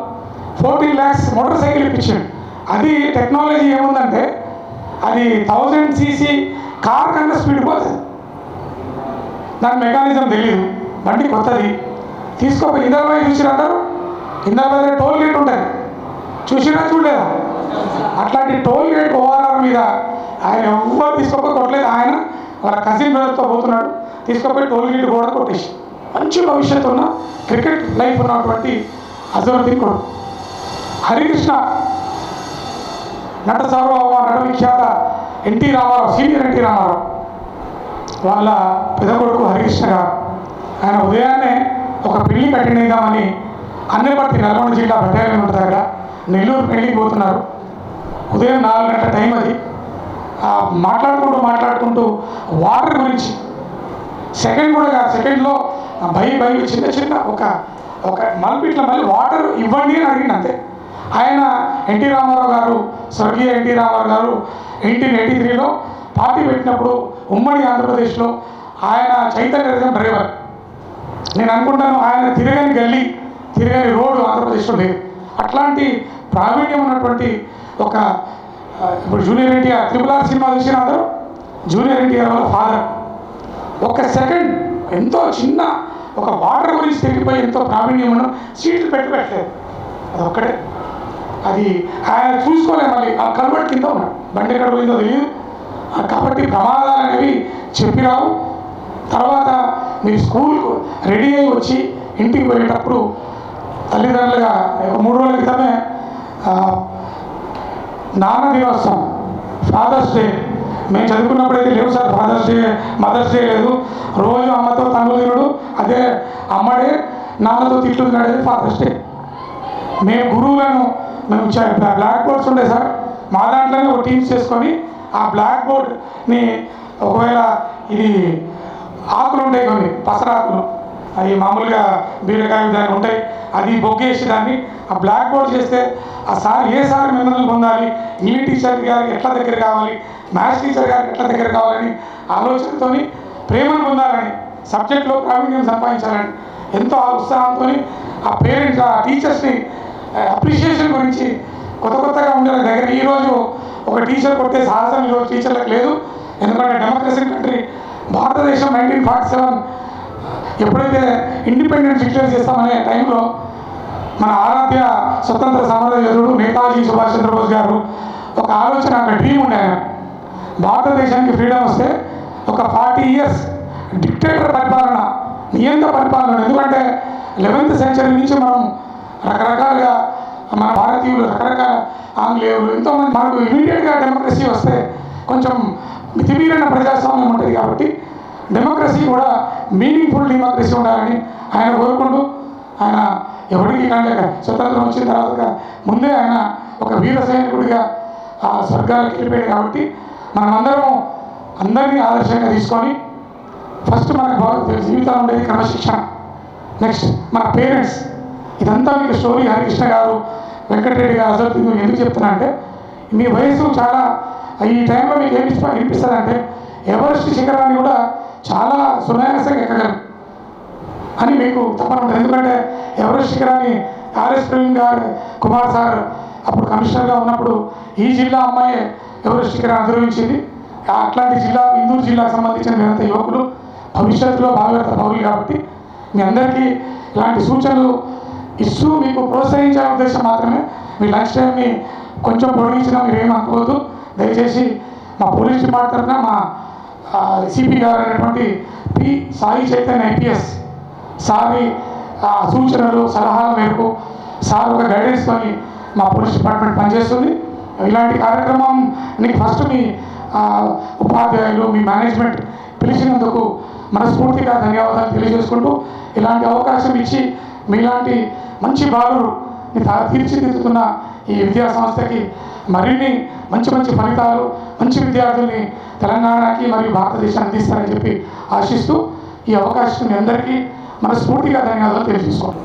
14 lakhs మోటార్ సైకిల్ ఇప్పించాడు. అది టెక్నాలజీ ఏముందంటే అది 1000 cc కార్ కన్నా స్పీడ్ పోతుంది. దాని మెకానిజం తెలియదు, బండి కొత్తది. తీసుకోపోయి ఇందర్బాయ్ చూసిరంటారు, ఇందర్బాయ్ టోల్ గేట్ ఉంటుంది, చూసినా చూడలేదా? అట్లాంటి టోల్ గేట్ ఓఆర్ఆర్ మీద ఆయన ఎవ్వరు తీసుకోపోయి కొట్టలేదు. ఆయన వాళ్ళ కజిన్ బ్రదర్తో పోతున్నాడు, తీసుకుపోయి టోల్ గేట్ కూడా కొట్టేసి మంచి భవిష్యత్తు ఉన్న క్రికెట్ లైఫ్ ఉన్నటువంటి అజరుద్దీన్ కొడుకు. హరికృష్ణ నట సార్వభౌమ నట విఖ్యాత NT Rama Rao, senior NT Rama Rao వాళ్ళ పెద్ద కొడుకు హరికృష్ణ గారు. ఆయన ఉదయాన్నే ఒక పెళ్లికి అటెండ్ అయిద్దామని అన్నపర్తి నల్గొండ జిల్లా బెటాలియన్ ఉంటుంది దగ్గర నెల్లూరు పెళ్లికి పోతున్నారు. ఉదయం 4 గంటల టైం అది. మాట్లాడుకుంటూ వాటర్ గురించి సెకండ్ కూడా కాదు, సెకండ్లో బై చిన్న ఒక మలుపిట్ల మళ్ళీ వాటర్ ఇవ్వండి అని అడిగింది అంతే. ఆయన ఎన్టీ రామారావు గారు, స్వర్గీయ ఎన్టీ రామారావు గారు 1983లో పార్టీ పెట్టినప్పుడు ఉమ్మడి ఆంధ్రప్రదేశ్లో ఆయన చైతన్య రథం డ్రైవర్. నేను అనుకుంటాను ఆయన తిరగని గల్లీ, తిరగని రోడ్డు ఆంధ్రప్రదేశ్లో లేదు. అట్లాంటి ప్రావీణ్యం ఉన్నటువంటి ఒక ఇప్పుడు జూనియర్ ఎన్టీఆర్ RRR సినిమా చూసిన అందరూ జూనియర్ ఎన్టీఆర్ వాళ్ళ ఫాదర్. ఒక సెకండ్ ఎంతో చిన్న ఒక వాటర్ గురించి తిరిగిపోయి ఎంతో ప్రావీణ్యం ఉన్న సీట్లు పెట్టలేదు. అది ఒక్కటే, అది ఆయన చూసుకోలేదు. మళ్ళీ ఆ కల్వర్ట్ కింద ఉన్నాడు, బండి ఎక్కడ పోయిందో తెలియదు. కాబట్టి ప్రమాదాలు అనేవి చెప్పిరావు. తర్వాత మీరు స్కూల్కు రెడీ అయ్యి వచ్చి ఇంటికి పోయేటప్పుడు తల్లిదండ్రులుగా 3 రోజుల క్రితమే నాన్న దినోత్సవం, ఫాదర్స్ డే. మేము చదువుకున్నప్పుడైతే లేవు sir Father's Day, Mother's Day లేదు. రోజు అమ్మతో తనులు తినడు, అదే అమ్మడే నాన్నతో తిట్లు తినడేది ఫాదర్స్ డే. మేము గురువులను బ్లాక్ బోర్డ్స్ ఉండే సార్, మా దాంట్లోనే ఒక టీమ్స్ చేసుకొని ఆ బ్లాక్ బోర్డ్ని ఒకవేళ ఇది ఆకులు ఉంటాయి కొన్ని పసరాకులు, అవి మామూలుగా బీరకాయ దాన్ని ఉంటాయి, అది బొగ్గేసి దాన్ని ఆ బ్లాక్ బోర్డ్ చేస్తే ఆ సార్ ఏ సార్ మెమరీలు పొందాలి, ఇంగ్లీష్ టీచర్ గారికి ఎట్లా దగ్గర కావాలి, మ్యాథ్స్ టీచర్ గారికి ఎట్లా దగ్గర కావాలని ఆలోచనతో ప్రేమను పొందాలని, సబ్జెక్ట్లో ప్రావీణ్యం సంపాదించాలని ఎంతో ఉత్సాహంతో ఆ పేరెంట్స్ ఆ టీచర్స్ని అప్రిషియేషన్ గురించి కొత్తగా ఉండే దగ్గర ఈరోజు ఒక టీచర్ కొట్టే సాహసం ఈరోజు టీచర్లకు లేదు. ఎందుకంటే డెమోక్రసీ కంట్రీ భారతదేశం 1947 ఎప్పుడైతే ఇండిపెండెన్స్ డిక్లేర్ చేస్తామనే టైంలో మన ఆరాధ్య స్వతంత్ర సమర యోధుడు నేతాజీ సుభాష్ చంద్రబోస్ గారు ఒక ఆలోచన, ఒక డ్రీమ్ ఉండే ఆయన. భారతదేశానికి ఫ్రీడమ్ వస్తే ఒక 40 years డిక్టేటర్ పరిపాలన, నియంత్ర పరిపాలన. ఎందుకంటే 11th century నుంచి మనం రకరకాలుగా మన భారతీయులు, రకరకాల ఆంగ్లేయులు ఎంతోమంది, మనకు ఇమీడియట్గా డెమోక్రసీ వస్తే కొంచెం మితిమీరిన ప్రజాస్వామ్యం ఉంటుంది. కాబట్టి డెమోక్రసీ కూడా మీనింగ్ఫుల్ డెమోక్రసీ ఉండాలని ఆయన కోరుకుంటూ, ఆయన ఎవరికి కానీ స్వతంత్రం వచ్చిన తర్వాత ముందే ఆయన ఒక వీర సైనికుడిగా ఆ స్వర్గాలకు వెళ్ళిపోయాడు. కాబట్టి మనమందరం అందరినీ ఆదర్శంగా తీసుకొని ఫస్ట్ మనకు జీవితాలు ఉండేది క్రమశిక్షణ, నెక్స్ట్ మన పేరెంట్స్. ఇదంతా మీకు స్టోరీ హరికృష్ణ గారు, వెంకటరెడ్డి గారు, అసలు ఎందుకు చెప్తున్నా అంటే మీ వయసు చాలా ఈ టైంలో మీకు ఏమి వినిపిస్తుంది అంటే ఎవరెస్ట్ శిఖరాన్ని కూడా చాలా సునాయాసంగా ఎక్కగలరు అని మీకు తప్పన ఉంటుంది. ఎందుకంటే ఎవరెస్ట్ శిఖరాన్ని ఆర్ఎస్ ప్రవీణ్ గారు కుమార్ సార్ అప్పుడు కమిషనర్గా ఉన్నప్పుడు ఈ జిల్లా అమ్మాయి ఎవరెస్ట్ శిఖరాన్ని అధిరోహించింది. అట్లాంటి జిల్లా, ఇందూరు జిల్లాకు సంబంధించిన మీరంతా యువకులు భవిష్యత్తులో భావిత పౌరులు. కాబట్టి మీ అందరికీ ఇలాంటి సూచనలు ఇస్తూ మీకు ప్రోత్సహించే ఉద్దేశం మాత్రమే. మీ లంచ్ టైంని కొంచెం పొడిగించినా మీరు ఏమనుకోవద్దు. దయచేసి మా పోలీస్ డిపార్ట్మెంట్ తరఫున మా సిపి గారు అయినటువంటి పి సాయి చైతన్య IPS సారి సూచనలు సలహాల మేరకు సార్ ఒక గైడెన్స్తో మా పోలీస్ డిపార్ట్మెంట్ పనిచేస్తుంది. ఇలాంటి కార్యక్రమానికి ఫస్ట్ మీ ఉపాధ్యాయులు, మీ మేనేజ్మెంట్ పిలిచినందుకు మనస్ఫూర్తిగా ధన్యవాదాలు తెలియజేసుకుంటూ, ఇలాంటి అవకాశం ఇచ్చి మీలాంటి మంచి బాలురు తీర్చిదిద్దుతున్న ఈ విద్యా సంస్థకి మరిన్ని మంచి ఫలితాలు, మంచి విద్యార్థుల్ని తెలంగాణకి మరియు భారతదేశానికి అందిస్తారని చెప్పి ఆశిస్తూ ఈ అవకాశం మీ అందరికీ మనస్ఫూర్తిగా ధన్యవాదాలు తెలియజేసుకోండి.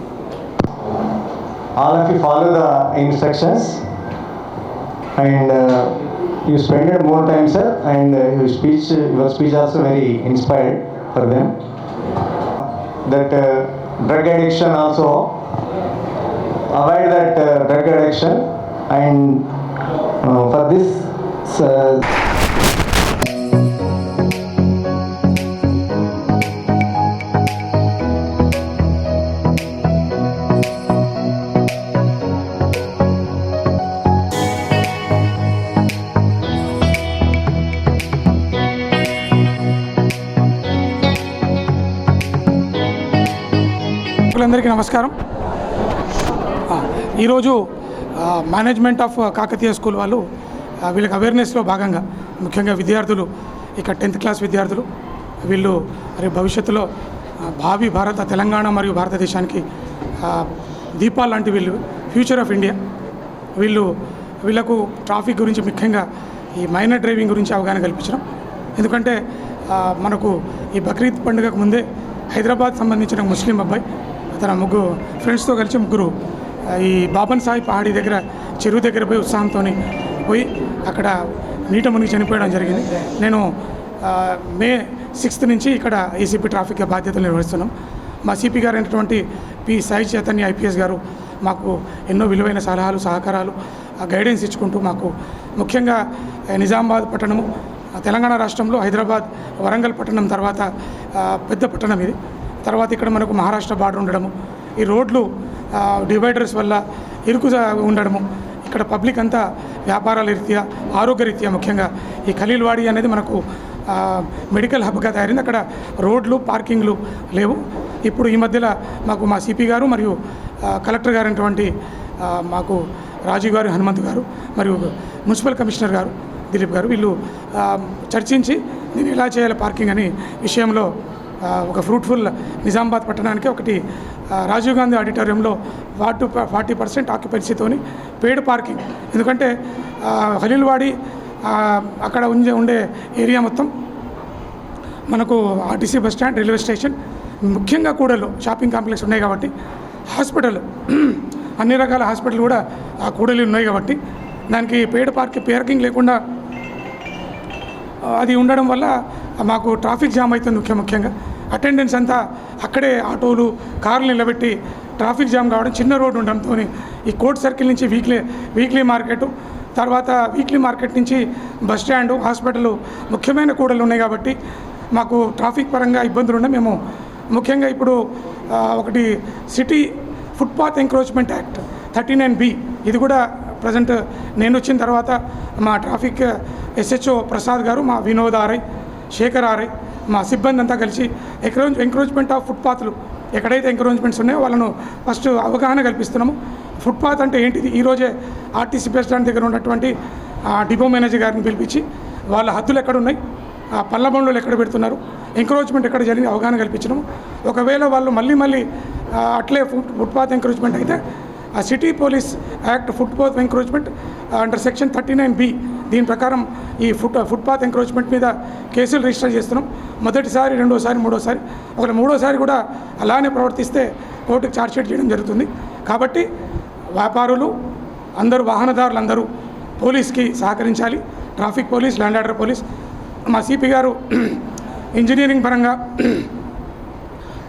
All of you follow the instructions and you spend more time, sir, and your speech also very inspired for them. That drug addiction also. Avoid that drug addiction, and for this అందరికీ నమస్కారం. ఈరోజు management of Kakatiya school వాళ్ళు వీళ్ళకి అవేర్నెస్లో భాగంగా ముఖ్యంగా విద్యార్థులు ఇక 10th class విద్యార్థులు వీళ్ళు రేపు భవిష్యత్తులో భావి భారత తెలంగాణ మరియు భారతదేశానికి దీపాలు లాంటి వీళ్ళు ఫ్యూచర్ ఆఫ్ ఇండియా. వీళ్ళకు ట్రాఫిక్ గురించి ముఖ్యంగా ఈ మైనర్ డ్రైవింగ్ గురించి అవగాహన కల్పించడం. ఎందుకంటే మనకు ఈ బక్రీద్ పండుగకు ముందే హైదరాబాద్ సంబంధించిన ముస్లిం అబ్బాయి తన ముగ్గురు ఫ్రెండ్స్తో కలిసి ముగ్గురు ఈ బాబన్ సాయి పహాడీ దగ్గర చెరువు దగ్గర పోయి ఉత్సాహంతో పోయి అక్కడ నీట మునిగి చనిపోయడం జరిగింది. నేను మే 6th నుంచి ఇక్కడ ఏసీపీ ట్రాఫిక్ బాధ్యతలు నిర్వహిస్తున్నాం. మా సిపి గారు అయినటువంటి పి సాయి చైతన్య ఐపీఎస్ గారు మాకు ఎన్నో విలువైన సలహాలు సహకారాలు గైడెన్స్ ఇచ్చుకుంటూ మాకు ముఖ్యంగా నిజామాబాద్ పట్టణము తెలంగాణ రాష్ట్రంలో హైదరాబాద్ వరంగల్ పట్టణం తర్వాత పెద్ద పట్టణం ఇది. తర్వాత ఇక్కడ మనకు మహారాష్ట్ర బార్డర్ ఉండడము, ఈ రోడ్లు డివైడర్స్ వల్ల ఇరుకు ఉండడము, ఇక్కడ పబ్లిక్ అంతా వ్యాపారాల రీత్యా ఆరోగ్యరీత్యా ముఖ్యంగా ఈ ఖలీల్వాడి అనేది మనకు మెడికల్ హబ్గా తయారైంది. అక్కడ రోడ్లు పార్కింగ్లు లేవు. ఇప్పుడు ఈ మధ్యలో మాకు మా సిపి గారు మరియు కలెక్టర్ గారు అయినటువంటి మాకు రాజీవ్ గారు, హనుమంత్ గారు మరియు మున్సిపల్ కమిషనర్ గారు దిలీప్ గారు వీళ్ళు చర్చించి దీన్ని ఎలా చేయాలి పార్కింగ్ అనే విషయంలో ఒక ఫ్రూట్ఫుల్ నిజామాబాద్ పట్టణానికి ఒకటి రాజీవ్ గాంధీ ఆడిటోరియంలో 40% ఆక్యుపెన్సీతోని పెయిడ్ పార్కింగ్. ఎందుకంటే ఖలీల్వాడి అక్కడ ఉండే ఏరియా మొత్తం మనకు RTC bus stand, railway station, ముఖ్యంగా కూడల్లో షాపింగ్ కాంప్లెక్స్ ఉన్నాయి కాబట్టి హాస్పిటల్ అన్ని రకాల హాస్పిటల్ కూడా ఆ కూడలి ఉన్నాయి కాబట్టి దానికి పెయిడ్ పార్కింగ్ లేకుండా అది ఉండడం వల్ల మాకు ట్రాఫిక్ జామ్ అవుతుంది. ముఖ్యంగా అటెండెన్స్ అంతా అక్కడే ఆటోలు కార్లు నిలబెట్టి ట్రాఫిక్ జామ్ కావడం, చిన్న రోడ్డు ఉండడంతో ఈ కోర్ట్ సర్కిల్ నుంచి వీక్లీ మార్కెట్, తర్వాత వీక్లీ మార్కెట్ నుంచి బస్ స్టాండు, హాస్పిటల్ ముఖ్యమైన కూడలు ఉన్నాయి కాబట్టి మాకు ట్రాఫిక్ పరంగా ఇబ్బందులు ఉన్నాయి. మేము ముఖ్యంగా ఇప్పుడు ఒకటి city footpath encroachment act 39B ఇది కూడా ప్రజెంట్ నేను వచ్చిన తర్వాత మా ట్రాఫిక్ SHO ప్రసాద్ గారు, మా వినోద్ ఆర్ఐ, శేఖర్ ఆర్ఐ, మా సిబ్బంది అంతా కలిసి ఎంక్రోచ్మెంట్ ఆఫ్ ఫుట్పాత్లు ఎక్కడైతే ఎంక్రోచ్మెంట్స్ ఉన్నాయో వాళ్ళను ఫస్ట్ అవగాహన కల్పిస్తున్నాము. ఫుట్పాత్ అంటే ఏంటిది, ఈరోజే ఆర్టీసీ బస్ స్టాండ్ దగ్గర ఉన్నటువంటి డిపో మేనేజర్ గారిని పిలిపించి వాళ్ళ హద్దులు ఎక్కడ ఉన్నాయి, పళ్ళ బండ్లు ఎక్కడ పెడుతున్నారు, ఎంక్రోచ్మెంట్ ఎక్కడ జరిగింది అవగాహన కల్పించడం. ఒకవేళ వాళ్ళు మళ్ళీ అట్లే ఫుట్పాత్ ఎంక్రోచ్మెంట్ అయితే ఆ city police act footpath encroachment under section 39B దీని ప్రకారం ఈ ఫుట్పాత్ ఎంక్రోచ్మెంట్ మీద కేసులు రిజిస్టర్ చేస్తున్నాం. మొదటిసారి, రెండోసారి, మూడోసారి, మూడోసారి కూడా అలానే ప్రవర్తిస్తే కోర్టుకు ఛార్జ్షీట్ చేయడం జరుగుతుంది. కాబట్టి వ్యాపారులు అందరూ, వాహనదారులు అందరూ పోలీస్కి సహకరించాలి. Traffic police, land order police. మా సిపి గారు ఇంజనీరింగ్ పరంగా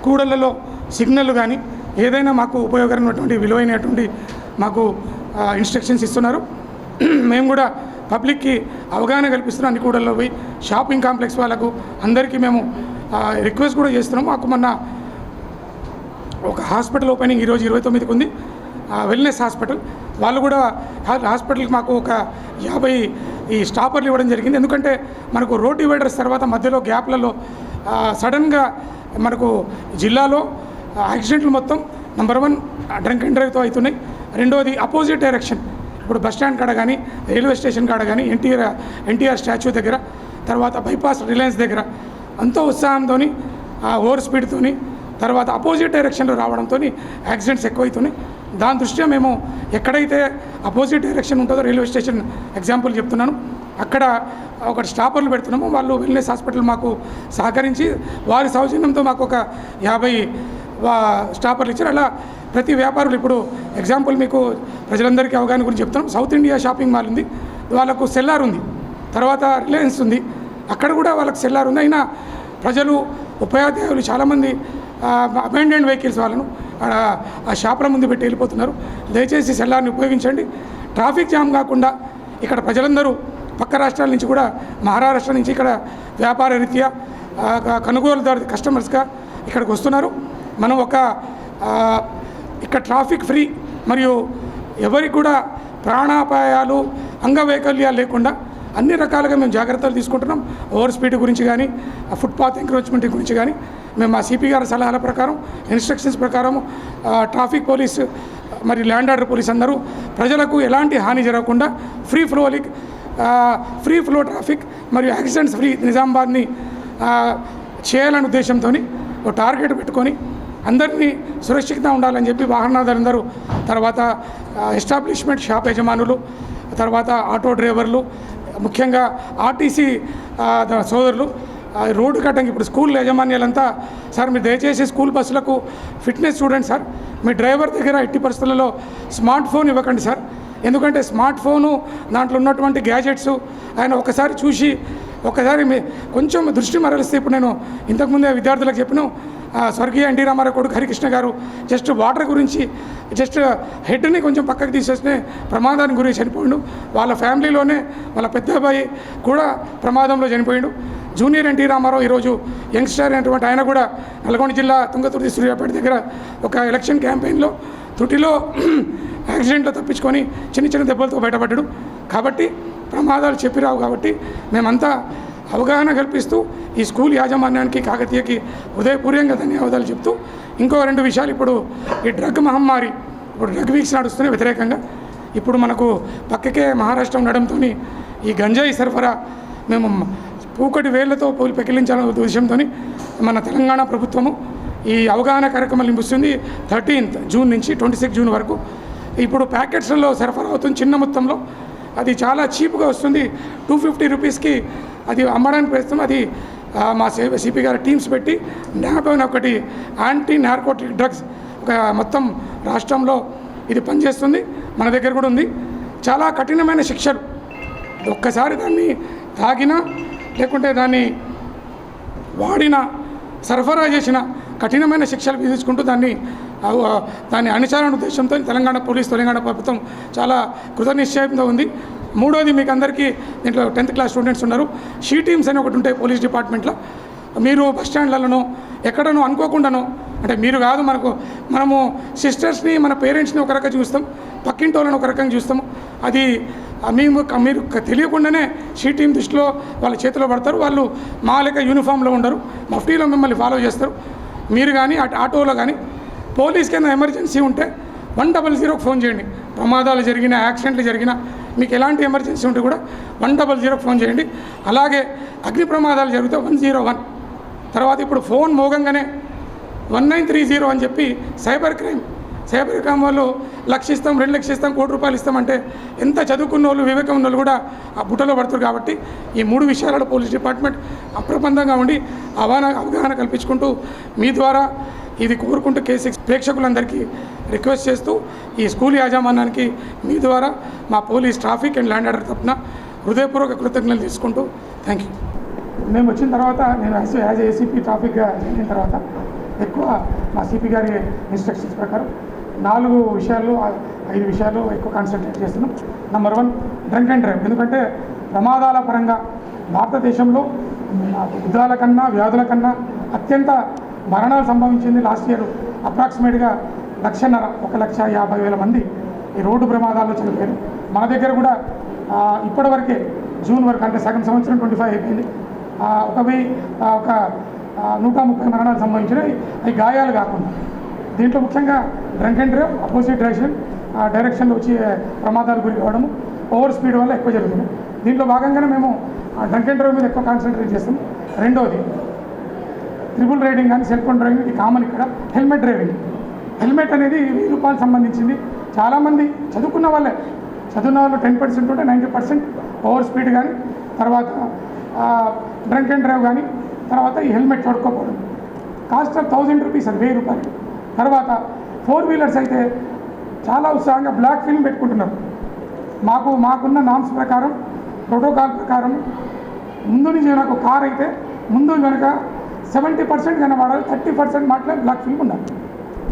కూడళ్లలో సిగ్నల్ కానీ ఏదైనా మాకు ఉపయోగకరమైనటువంటి విలువైనటువంటి మాకు ఇన్స్ట్రక్షన్స్ ఇస్తున్నారు. మేము కూడా పబ్లిక్కి అవగాహన కల్పిస్తున్నాం. అన్ని కూడల్లో పోయి షాపింగ్ కాంప్లెక్స్ వాళ్ళకు అందరికీ మేము రిక్వెస్ట్ కూడా చేస్తున్నాం. మాకు మొన్న ఒక హాస్పిటల్ ఓపెనింగ్ ఈరోజు 29కి ఉంది, వెల్నెస్ హాస్పిటల్. వాళ్ళు కూడా హాస్పిటల్కి మాకు ఒక 50 ఈ స్టాపర్లు ఇవ్వడం జరిగింది. ఎందుకంటే మనకు రోడ్ డివైడర్స్ తర్వాత మధ్యలో గ్యాప్లలో సడన్గా మనకు జిల్లాలో యాక్సిడెంట్లు మొత్తం నెంబర్ 1 డ్రంక్ అండ్ డ్రైవ్తో అవుతున్నాయి. రెండోది అపోజిట్ డైరెక్షన్, ఇప్పుడు బస్ స్టాండ్ కాడ కానీ, రైల్వే స్టేషన్ కాడ కానీ, ఎన్టీఆర్ స్టాచ్యూ దగ్గర, తర్వాత బైపాస్ రిలయన్స్ దగ్గర ఎంతో ఉత్సాహంతో ఓవర్ స్పీడ్తో తర్వాత అపోజిట్ డైరెక్షన్లో రావడంతో యాక్సిడెంట్స్ ఎక్కువవుతున్నాయి. దాని దృష్ట్యా మేము ఎక్కడైతే అపోజిట్ డైరెక్షన్ ఉంటుందో, రైల్వే స్టేషన్ ఎగ్జాంపుల్ చెప్తున్నాను, అక్కడ ఒకటి స్టాపర్లు పెడుతున్నాము. వాళ్ళు వెల్నెస్ హాస్పిటల్ మాకు సహకరించి వారి సౌజన్యంతో మాకు ఒక 50 స్టాపర్లు ఇచ్చారు. అలా ప్రతి వ్యాపారులు, ఇప్పుడు ఎగ్జాంపుల్ మీకు ప్రజలందరికీ అవగాహన గురించి చెప్తున్నాం. సౌత్ ఇండియా షాపింగ్ మాల్ ఉంది, వాళ్ళకు సెల్లార్ ఉంది, తర్వాత రిలయన్స్ ఉంది, అక్కడ కూడా వాళ్ళకి సెల్లార్ ఉంది. అయినా ప్రజలు, ఉపాధ్యాయులు చాలామంది అబెండెంట్ వెహికల్స్ వాళ్ళను ఆ షాపుల ముందు పెట్టి వెళ్ళిపోతున్నారు. దయచేసి సెల్లార్ని ఉపయోగించండి. ట్రాఫిక్ జామ్ కాకుండా ఇక్కడ ప్రజలందరూ పక్క రాష్ట్రాల నుంచి కూడా మహారాష్ట్ర నుంచి ఇక్కడ వ్యాపార రీత్యా కొనుగోలుదారు కస్టమర్స్గా ఇక్కడికి వస్తున్నారు. మనం ఇక్కడ ట్రాఫిక్ ఫ్రీ మరియు ఎవరికి కూడా ప్రాణాపాయాలు అంగవైకల్యాలు లేకుండా అన్ని రకాలుగా మేము జాగ్రత్తలు తీసుకుంటున్నాం. ఓవర్ స్పీడ్ గురించి కానీ ఫుట్పాత్ ఎంక్రోచ్మెంట్ గురించి కానీ మేము మా సిపి గారి సలహాల ప్రకారం ఇన్స్ట్రక్షన్స్ ప్రకారం ట్రాఫిక్ పోలీస్ మరి ల్యాండ్ ఆర్డర్ పోలీస్ అందరూ ప్రజలకు ఎలాంటి హాని జరగకుండా ఫ్రీ ఫ్లో ట్రాఫిక్ మరియు యాక్సిడెంట్స్ ఫ్రీ నిజామాబాద్ని చేయాలనే ఉద్దేశంతో ఒక టార్గెట్ పెట్టుకొని అందరినీ సురక్షితంగా ఉండాలని చెప్పి వాహనదారులందరూ, తర్వాత ఎస్టాబ్లిష్మెంట్ షాప్ యజమానులు, తర్వాత ఆటో డ్రైవర్లు, ముఖ్యంగా ఆర్టీసీ సోదరులు రోడ్డు కట్టంగా ఇప్పుడు స్కూల్ యాజమాన్యాలంతా సార్ మీరు దయచేసి స్కూల్ బస్సులకు ఫిట్నెస్ చూడండి సార్, మీ డ్రైవర్ దగ్గర ఎట్టి పరిస్థితులలో స్మార్ట్ ఫోన్ ఇవ్వకండి సార్. ఎందుకంటే స్మార్ట్ ఫోను దాంట్లో ఉన్నటువంటి గ్యాజెట్స్ ఆయన ఒకసారి చూసి ఒకసారి కొంచెం దృష్టి మరలిస్తే, ఇప్పుడు నేను ఇంతకుముందే విద్యార్థులకు చెప్పిన స్వర్గీయ ఎన్టీ రామారావు కొడుకు హరికృష్ణ గారు జస్ట్ వాటర్ గురించి జస్ట్ హెడ్ని కొంచెం పక్కకు తీసేస్తే ప్రమాదానికి గురించి చనిపోయిండు. వాళ్ళ ఫ్యామిలీలోనే వాళ్ళ పెద్ద అబ్బాయి కూడా ప్రమాదంలో చనిపోయిండు. జూనియర్ ఎన్టీ రామారావు ఈరోజు యంగ్స్టర్ అయినటువంటి ఆయన కూడా నల్గొండ జిల్లా తుంగతుర్తి సూర్యాపేట దగ్గర ఒక ఎలక్షన్ క్యాంపెయిన్లో త్రుటిలో యాక్సిడెంట్లో తప్పించుకొని చిన్న దెబ్బలతో బయటపడ్డాడు. కాబట్టి ప్రమాదాలు చెప్పిరావు. కాబట్టి మేమంతా అవగాహన కల్పిస్తూ ఈ స్కూల్ యాజమాన్యానికి కాకతీయకి హృదయపూర్వకంగా ధన్యవాదాలు చెప్తూ ఇంకో 2 విషయాలు. ఇప్పుడు ఈ డ్రగ్ మహమ్మారి, ఇప్పుడు డ్రగ్ వీక్స్ నడుస్తున్నాయి వ్యతిరేకంగా. ఇప్పుడు మనకు పక్కకే మహారాష్ట్ర ఉండడంతో ఈ గంజాయి సరఫరా మేము పూకటి వేళ్లతో పెకిలించాలనే ఉద్దేశంతో మన తెలంగాణ ప్రభుత్వము ఈ అవగాహన కార్యక్రమాలు నింపిస్తుంది. 13th జూన్ నుంచి 26 జూన్ వరకు. ఇప్పుడు ప్యాకెట్స్లలో సరఫరా అవుతుంది చిన్న మొత్తంలో. అది చాలా చీప్గా వస్తుంది. 250 రూపీస్కి అది అమ్మడానికి ప్రయత్నం. అది మా సిపి గారి టీమ్స్ పెట్టి న్యాప్ అని ఒకటి యాంటీ నార్కోటిక్ డ్రగ్స్ ఒక మొత్తం రాష్ట్రంలో ఇది పనిచేస్తుంది. మన దగ్గర కూడా ఉంది. చాలా కఠినమైన శిక్షలు. ఒక్కసారి దాన్ని తాగినా లేకుంటే దాన్ని వాడినా సరఫరా చేసిన కఠినమైన శిక్షలు విధించుకుంటూ దాన్ని అనుసరణ ఉద్దేశంతో తెలంగాణ పోలీస్ తెలంగాణ ప్రభుత్వం చాలా కృతనిశ్చయంతో ఉంది. మూడోది మీకు అందరికీ దీంట్లో 10th క్లాస్ స్టూడెంట్స్ ఉన్నారు. షీ టీమ్స్ అని ఒకటి ఉంటాయి పోలీస్ డిపార్ట్మెంట్లో. మీరు బస్ స్టాండ్లలో ఎక్కడనో అనుకోకుండానో, అంటే మీరు కాదు, మనము సిస్టర్స్ని మన పేరెంట్స్ని ఒక రకంగా చూస్తాం, పక్కింటి వాళ్ళని ఒక రకంగా చూస్తాము. అది మీరు తెలియకుండానే షీ టీమ్ దృష్టిలో వాళ్ళ చేతిలో పడతారు. వాళ్ళు మా లెక్క యూనిఫామ్లో ఉండరు, మఫ్టీలో మిమ్మల్ని ఫాలో చేస్తారు. మీరు కానీ ఆటోలో కానీ పోలీస్కి ఏమైనా ఎమర్జెన్సీ ఉంటే 100కి ఫోన్ చేయండి. ప్రమాదాలు జరిగినా యాక్సిడెంట్లు జరిగినా మీకు ఎలాంటి ఎమర్జెన్సీ ఉంటే కూడా 100కి ఫోన్ చేయండి. అలాగే అగ్ని ప్రమాదాలు జరిగితే 101. తర్వాత ఇప్పుడు ఫోన్ మోగంగానే 1930 అని చెప్పి సైబర్ క్రైమ్ వాళ్ళు 1 లక్ష ఇస్తాం, 2 లక్షలు ఇస్తాం, ₹1 కోటి ఇస్తామంటే ఎంత చదువుకున్న వాళ్ళు వివేకం ఉన్న వాళ్ళు కూడా ఆ బుట్టలో పడుతారు. కాబట్టి ఈ 3 విషయాలలో పోలీస్ డిపార్ట్మెంట్ అప్రబంధంగా ఉండి అవగాహన కల్పించుకుంటూ మీ ద్వారా ఇది కోరుకుంటూ K6 ప్రేక్షకులందరికీ రిక్వెస్ట్ చేస్తూ ఈ స్కూల్ యాజమాన్యానికి మీ ద్వారా మా police traffic and land order తరపున హృదయపూర్వక కృతజ్ఞతలు తీసుకుంటూ థ్యాంక్ యూ. మేము వచ్చిన తర్వాత నేను యాజ్ ఏసీపీ ట్రాఫిక్గా చేరిన తర్వాత ఎక్కువ మా సిపి గారి ఇన్స్ట్రక్షన్స్ ప్రకారం 4 విషయాలు 5 విషయాలు ఎక్కువ కాన్సన్ట్రేట్ చేస్తున్నాం. Number 1 drunk and drive. ఎందుకంటే ప్రమాదాల పరంగా భారతదేశంలో యుద్ధాల కన్నా వ్యాధుల కన్నా అత్యంత మరణాలు సంభవించింది లాస్ట్ ఇయర్. అప్రాక్సిమేట్గా 1,50,000 మంది ఈ రోడ్డు ప్రమాదాల్లో చనిపోయారు. మన దగ్గర కూడా ఇప్పటివరకే జూన్ వరకు, అంటే సగం సంవత్సరం 25 అయిపోయింది, ఒక 130 మరణాలు సంభవించినాయి. అవి గాయాలు కాకుండా. దీంట్లో ముఖ్యంగా డ్రంక్ అండ్ డ్రైవ్, అపోజిట్ డైరెక్షన్లో వచ్చి ప్రమాదాలు గురి కావడము, ఓవర్ స్పీడ్ వల్ల ఎక్కువ జరుగుతుంది. దీంట్లో భాగంగానే మేము డ్రంక్ అండ్ డ్రైవ్ మీద ఎక్కువ కాన్సన్ట్రేట్ చేస్తాం. రెండోది ట్రిపుల్ రైడింగ్ కానీ సెల్ ఫోన్ డ్రైవింగ్, ఇది కామన్. ఇక్కడ హెల్మెట్ డ్రైవింగ్. హెల్మెట్ అనేది ₹1000 సంబంధించింది. చాలామంది చదువుకున్న వాళ్ళు 10% ఉంటే 90% ఓవర్ స్పీడ్ కానీ, తర్వాత డ్రంక్ అండ్ డ్రైవ్ కానీ, తర్వాత ఈ హెల్మెట్ తొడుక్కోపోవడం. కాస్ట్ ఆఫ్ ₹1000 అది ₹1000. తర్వాత 4 వీలర్స్ అయితే చాలా ఉత్సాహంగా బ్లాక్ ఫిల్మ్ పెట్టుకుంటున్నారు. మాకున్న నామ్స్ ప్రకారం, ప్రోటోకాల్ ప్రకారం ముందు నుంచి నాకు కార్ అయితే ముందు కనుక 70% కనబడాలి, 30% మాత్రమే బ్లాక్ ఫిల్మ్ ఉండాలి.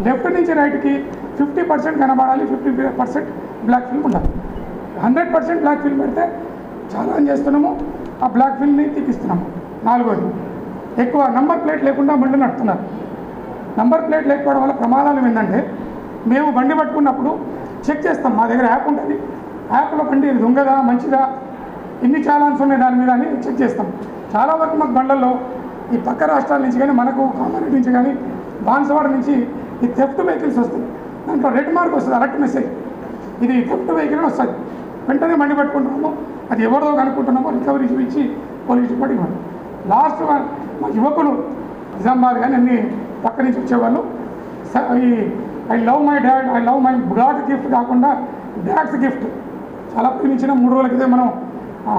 లెఫ్ట్ నుంచి రైట్కి 50% కనబడాలి, 50% బ్లాక్ ఫిల్మ్ ఉండాలి. 100% బ్లాక్ ఫిల్మ్ పెడితే చాలా చేస్తున్నాము, ఆ బ్లాక్ ఫిల్మ్ని తీపిస్తున్నాము. 4వది, ఎక్కువ నంబర్ ప్లేట్ లేకుండా బండి నడుపుతున్నారు. నంబర్ ప్లేట్ లేకపోవడం వల్ల ప్రమాదాలు ఏంటంటే, మేము బండి పట్టుకున్నప్పుడు చెక్ చేస్తాం. మా దగ్గర యాప్ ఉంటుంది, యాప్లో బండి దొంగదా మంచిదా, ఎన్ని చాలాన్స్ ఉన్నాయి దాని మీద అని చెక్ చేస్తాం. చాలా వరకు మాకు బండ్లలో ఈ పక్క రాష్ట్రాల నుంచి కానీ, మనకు కామారెడ్డి నుంచి కానీ, బాన్సవాడ నుంచి ఈ థెఫ్ట్ వెహికల్స్ వస్తుంది. దాంట్లో రెడ్ మార్క్ వస్తుంది, అలర్ట్ మెసేజ్, ఇది థెఫ్ట్ వెహికల్ అని వస్తుంది. వెంటనే బండి పట్టుకుంటున్నాము, అది ఎవరిదో కనుక్కుంటున్నామో రికవరీ చూపించి పోలీస్ రిపోర్ట్ ఇవ్వండి. లాస్ట్ మా యువకులు నిజామాబాద్ కానీ అన్ని పక్క నుంచి వచ్చేవాళ్ళు ఈ I love my dad, I love my God gift కాకుండా డాడ్స్ గిఫ్ట్ చాలా ప్రేమించిన 3 రోజుల క్రితం మనం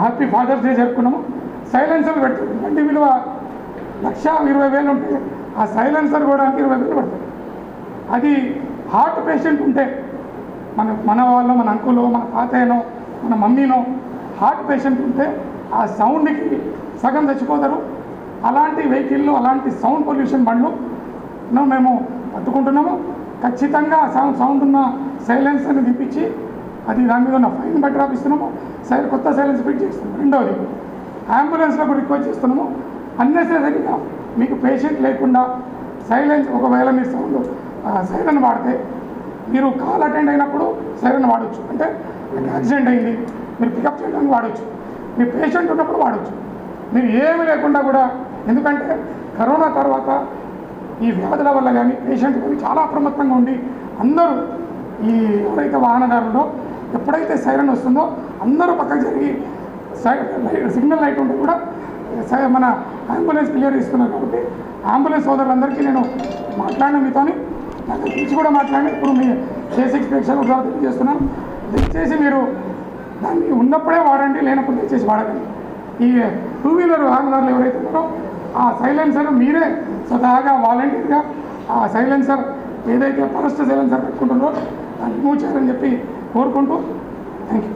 హ్యాపీ ఫాదర్స్ డే జరుపుకున్నాము. సైలెన్సర్ పెడుతుంది, బండి విలువ 1,20,000 ఉంటే ఆ సైలెన్సర్ కూడా 20,000 పడుతుంది. అది హార్ట్ పేషెంట్ ఉంటే మన వాళ్ళు, మన అంకులో, మన తాతయ్యనో, మన మమ్మీనో హార్ట్ పేషెంట్ ఉంటే ఆ సౌండ్కి సగం చచ్చిపోతారు. అలాంటి వెహికల్లో అలాంటి సౌండ్ పొల్యూషన్ బండ్లు మేము పట్టుకుంటున్నాము. ఖచ్చితంగా సౌండ్ ఉన్న సైలెన్సర్ని తీపించి అది దాని మీద ఉన్న ఫైన్ బట్టి రాపిస్తున్నాము, కొత్త సైలెన్స్ ఫిట్ చేస్తున్నాము. రెండవది, అంబులెన్స్లో రిక్వెస్ట్ చేస్తున్నాము, అన్నెసరీగా మీకు పేషెంట్ లేకుండా సైలెన్స్, ఒకవేళ మీరు సైరన్ వాడితే మీరు కాల్ అటెండ్ అయినప్పుడు సైరన్ వాడవచ్చు. అంటే యాక్సిడెంట్ అయింది, మీరు పికప్ చేయడానికి వాడవచ్చు. మీ పేషెంట్ ఉన్నప్పుడు వాడవచ్చు. మీరు ఏమి లేకుండా కూడా, ఎందుకంటే కరోనా తర్వాత ఈ వ్యాధుల వల్ల కానీ పేషెంట్ కానీ చాలా అప్రమత్తంగా ఉండి అందరూ ఈ ఎవరైతే వాహనదారులో ఎప్పుడైతే సైరన్ వస్తుందో అందరూ పక్కకు జరిగి సిగ్నల్ లైట్ ఉంటే కూడా మన అంబులెన్స్ క్లియర్ ఇస్తున్నారు. కాబట్టి అంబులెన్స్ సోదరులందరికీ నేను మాట్లాడిన మీతోని నాకు పిలిచి కూడా మాట్లాడి ఇప్పుడు మీ బేసిక్ ప్రేక్షకులు కూడా తెలియజేస్తున్నాను. దయచేసి మీరు దాన్ని ఉన్నప్పుడే వాడండి, లేనప్పుడు దయచేసి వాడకండి. ఈ 2 వీలర్ వాహనదారులు ఎవరైతే ఉన్నారో ఆ సైలెన్సర్ మీరే స్వతహాగా వాలంటీర్గా ఆ సైలెన్సర్ ఏదైతే ఫస్ట్ సైలెన్సర్ పెట్టుకుంటుందో దాన్ని రిమూవ్ చేయాలని చెప్పి కోరుకుంటూ థ్యాంక్ యూ.